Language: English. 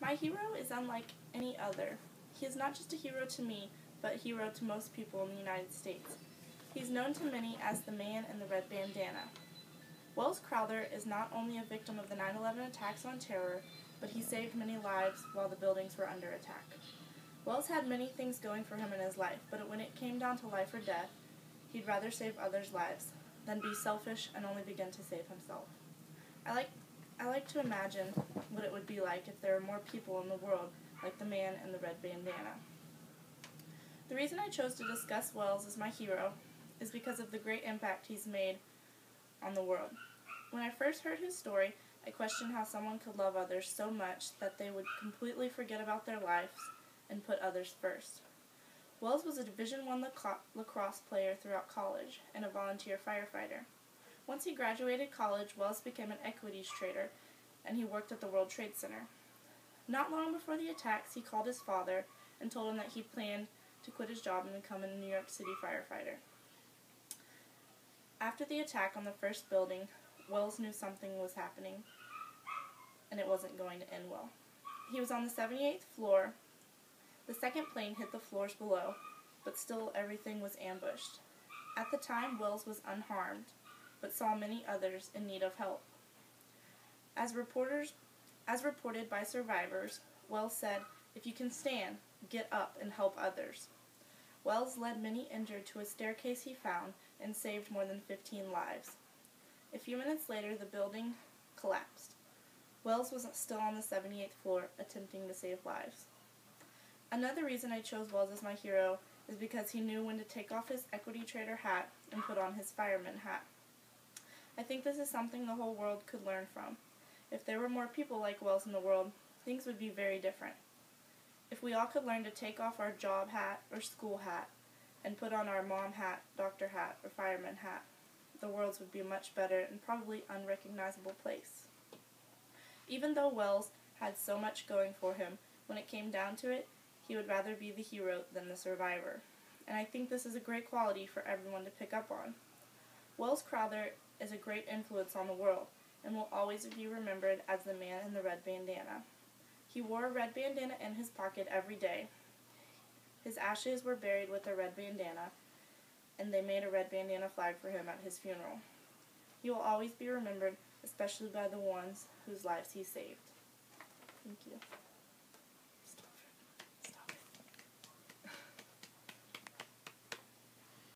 My hero is unlike any other. He is not just a hero to me, but a hero to most people in the United States. He's known to many as the man in the red bandana. Welles Crowther is not only a victim of the 9/11 attacks on terror, but he saved many lives while the buildings were under attack. Welles had many things going for him in his life, but when it came down to life or death, he'd rather save others' lives than be selfish and only begin to save himself. I like to imagine what it would be like if there were more people in the world like the man in the red bandana. The reason I chose to discuss Welles as my hero is because of the great impact he's made on the world. When I first heard his story, I questioned how someone could love others so much that they would completely forget about their lives and put others first. Welles was a Division I lacrosse player throughout college and a volunteer firefighter. Once he graduated college, Welles became an equities trader, and he worked at the World Trade Center. Not long before the attacks, he called his father and told him that he planned to quit his job and become a New York City firefighter. After the attack on the first building, Welles knew something was happening, and it wasn't going to end well. He was on the 78th floor. The second plane hit the floors below, but still everything was ambushed. At the time, Welles was unharmed, but saw many others in need of help. As reported by survivors, Welles said, "If you can stand, get up and help others." Welles led many injured to a staircase he found and saved more than 15 lives. A few minutes later, the building collapsed. Welles was still on the 78th floor, attempting to save lives. Another reason I chose Welles as my hero is because he knew when to take off his equity trader hat and put on his fireman hat. I think this is something the whole world could learn from. If there were more people like Welles in the world, things would be very different. If we all could learn to take off our job hat or school hat and put on our mom hat, doctor hat, or fireman hat, the world would be a much better and probably unrecognizable place. Even though Welles had so much going for him, when it came down to it, he would rather be the hero than the survivor. And I think this is a great quality for everyone to pick up on. Welles Crowther is a great influence on the world and will always be remembered as the man in the red bandana. He wore a red bandana in his pocket every day. His ashes were buried with a red bandana, and they made a red bandana flag for him at his funeral. He will always be remembered, especially by the ones whose lives he saved. Thank you.